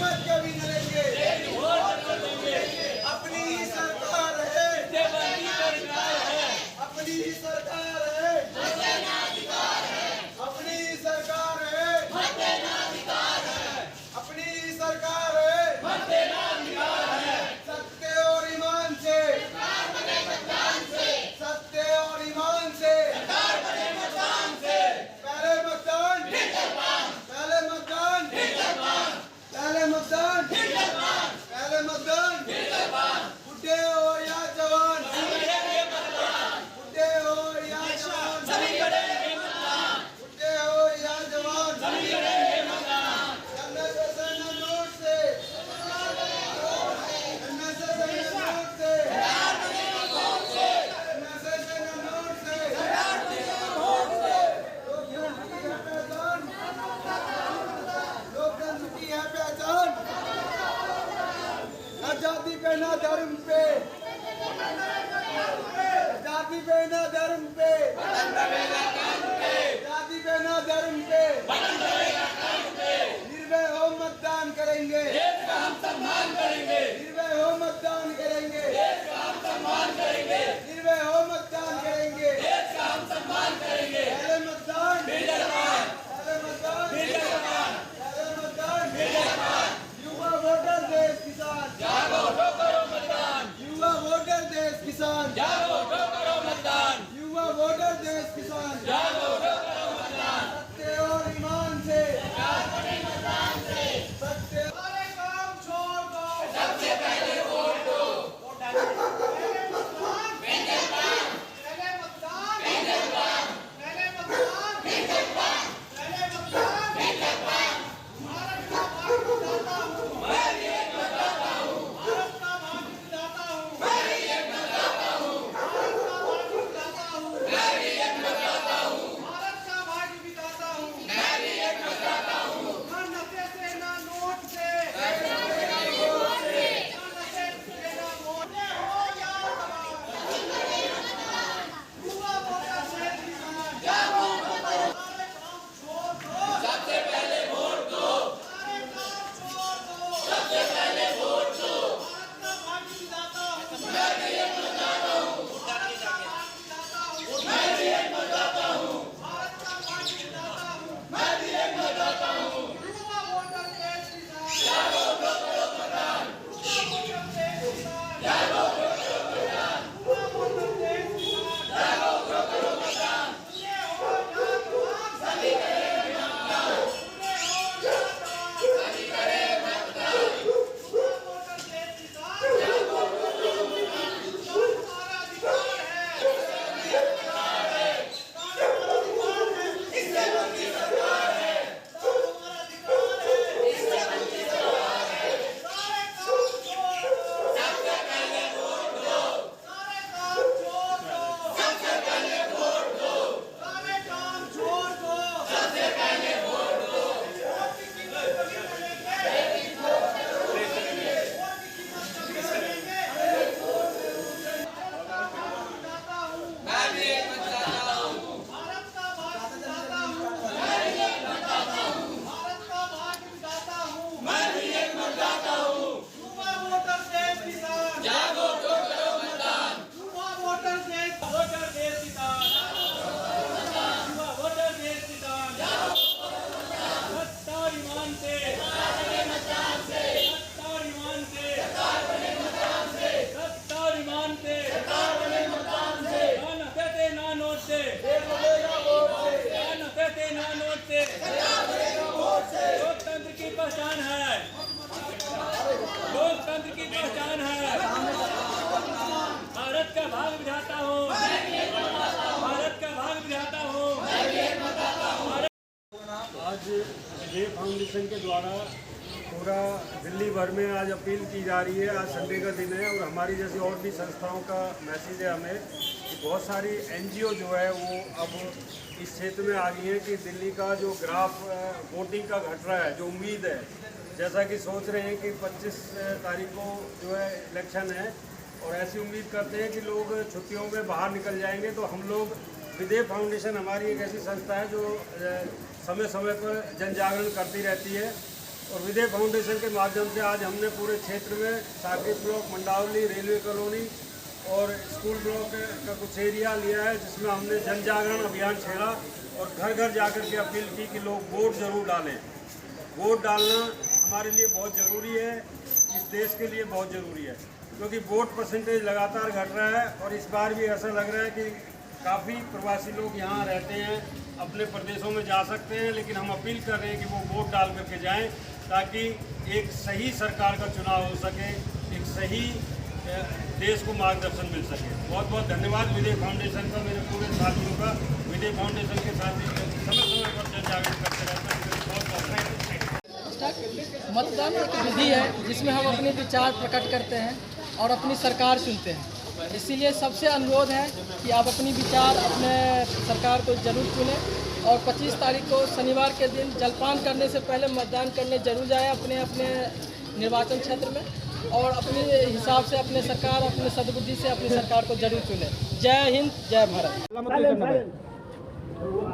मत कभी न लेंगे, अपनी ही सरकार है, अपनी ही सरकार है, अपनी ही सरकार है, अपनी ही सरकार है, सत्य और ईमान से, सत्य और ईमान से पहले मतदान, पहले मतदान, पहले मतदान, पहले मतदान, बुढ़े हो या जवान, बुढ़े हो या जवान, बुढ़े हो या जवान, NSS नोट से, NSS नोट से, NSS नोट से, लोकतंत्र की है पहचान, न जाति पे न धर्म पे, जाति पे न धर्म पे, जाति पे न धर्म पे, निर्भय हो मतदान करेंगे, निर्भय हो मतदान करेंगे, निर्भय हो मतदान करेंगे, पहले मतदान, पहले मतदान, पहले मतदान, युवा वोटर देश किसान, युवा वोटर देश किसान, युवा वोटर देश किसान, सत्य और ईमान से, सत्य सारे काम छोड़ दो, सबसे पहले वोट दो, पहले मतदान, पहले मतदान, पहले मतदान, पहले मतदान, भारत का भाग्य विधाता हूँ, मैं ये बताता हूँ, भारत का भाग्य विधाता हूँ, मैं ये बताता हूँ, भारत का भाग्य विधाता हूँ, मैं ये बताता हूँ, भारत का भाग्य विधाता हूँ, मैं ये बताता हूँ, ना नशे से ना नोट से, ना नशे से ना वोट हो या जवान, युवा वोटर देश किसान, सारे काम छोड़ दो, सबसे पहले वोट दो, सारे काम छोड़ दो, सबसे पहले वोट दो, भारत का भाग्य विधाता हूँ, मैं ये बताता हूँ, भारत का भाग्य विधाता हूँ, मैं ये बताता हूँ, भारत का भाग्य विधाता हूँ, मैं ये बताता हूँ, युवा वोटर देश किसान, युवा वोटर देश किसान, युवा वोटर देश किसान, युवा वोटर देश किसान, ये हो या जवान, सभी करें मतदान, ये हो या जवान, सभी करें मतदान, युवा वोटर देश किसान, हमारा अधिकार है, हमारा अधिकार है, इससे बनती सरकार है, हमारा अधिकार है, इससे बनती सरकार है, सारे काम छोड़ दो, सबसे पहले वोट दो, सारे काम छोड़ दो, सबसे पहले वोट दो, सारे काम छोड़ दो, सबसे पहले वोट दो, वोट की कीमत कभी न लेंगे, वोट की कीमत कभी न लेंगे, भारत का भाग्य विधाता हूँ, मैं भी एक मतदाता हूँ, भारत का भाग्य विधाता हूँ, मैं भी एक मतदाता हूँ, भारत का भाग्य विधाता हूँ, मैं भी एक मतदाता हूँ, युवा वोटर देश किसान, जागो तो करो मतदान, युवा वोटर देश किसान, युवा वोटर देश किसान, सत्ता और ईमान से, सत्ता और ईमान से, सत्ता और ईमान से, ना नशे से ना नोट से, ना नशे से ना नोट से, लोकतंत्र की पहचान है, लोकतंत्र की पहचान है, भारत का भाग्य विधाता हूँ, भारत का भाग्य विधाता हूँ, आज विजय फाउंडेशन के द्वारा पूरा दिल्ली भर में आज अपील की जा रही है। आज संडे का दिन है और हमारी जैसी और भी संस्थाओं का मैसेज है हमें कि बहुत सारी एनजीओ जो है वो अब इस क्षेत्र में आ गई है कि दिल्ली का जो ग्राफ वोटिंग का घट रहा है, जो उम्मीद है, जैसा कि सोच रहे हैं कि 25 तारीख को जो है इलेक्शन है और ऐसी उम्मीद करते हैं कि लोग छुट्टियों में बाहर निकल जाएंगे। तो हम लोग विजय फाउंडेशन हमारी एक ऐसी संस्था है जो समय समय पर जन जागरण करती रहती है और विजय फाउंडेशन के माध्यम से आज हमने पूरे क्षेत्र में Saket block, Mandawali, railway colony और स्कूल ब्लॉक का कुछ एरिया लिया है, जिसमें हमने जन जागरण अभियान छेड़ा और घर घर जाकर के अपील की कि लोग वोट जरूर डालें। वोट डालना हमारे लिए बहुत ज़रूरी है, इस देश के लिए बहुत ज़रूरी है, क्योंकि वोट परसेंटेज लगातार घट रहा है और इस बार भी ऐसा लग रहा है कि काफ़ी प्रवासी लोग यहाँ रहते हैं, अपने प्रदेशों में जा सकते हैं, लेकिन हम अपील कर रहे हैं कि वो वोट डाल करके जाएं ताकि एक सही सरकार का चुनाव हो सके, एक सही देश को मार्गदर्शन मिल सके। बहुत बहुत धन्यवाद विजय फाउंडेशन का, मेरे पूरे साथियों का। विजय फाउंडेशन के साथी समय समय पर जन जागरण करते रहते हैं। बहुत बहुत मतदान एक विधि है जिसमें हम अपने विचार प्रकट करते हैं और अपनी सरकार चुनते हैं। इसीलिए सबसे अनुरोध है कि आप अपनी विचार अपने सरकार को जरूर चुनें और 25 तारीख को शनिवार के दिन जलपान करने से पहले मतदान करने जरूर जाएं अपने अपने निर्वाचन क्षेत्र में और अपने हिसाब से अपने सरकार, अपने सद्बुद्धि से अपनी सरकार को जरूर चुनें। जय हिंद, जय भारत।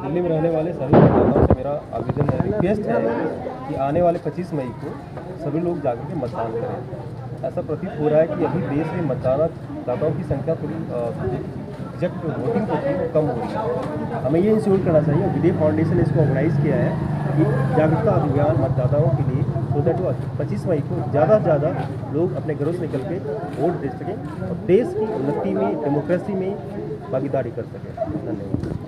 दिल्ली में रहने वाले सभी मतदाताओं से मेरा आवेदन है, रिक्वेस्ट है कि आने वाले 25 मई को सभी लोग जाकर के मतदान करें। ऐसा प्रतीत हो रहा है कि अभी देश में मतदाताओं की संख्या थोड़ी एग्जैक्ट वोटिंग होती है वो कम हो रही है। हमें ये इंश्योर करना चाहिए, विजय फाउंडेशन ने इसको ऑर्गेनाइज किया है कि जागरूकता अभियान मतदाताओं के लिए, सो दैट 25 मई को ज़्यादा से ज़्यादा लोग अपने घरों से निकल के वोट दे सकें और देश की उन्नति में, डेमोक्रेसी में भागीदारी कर सकें। धन्यवाद।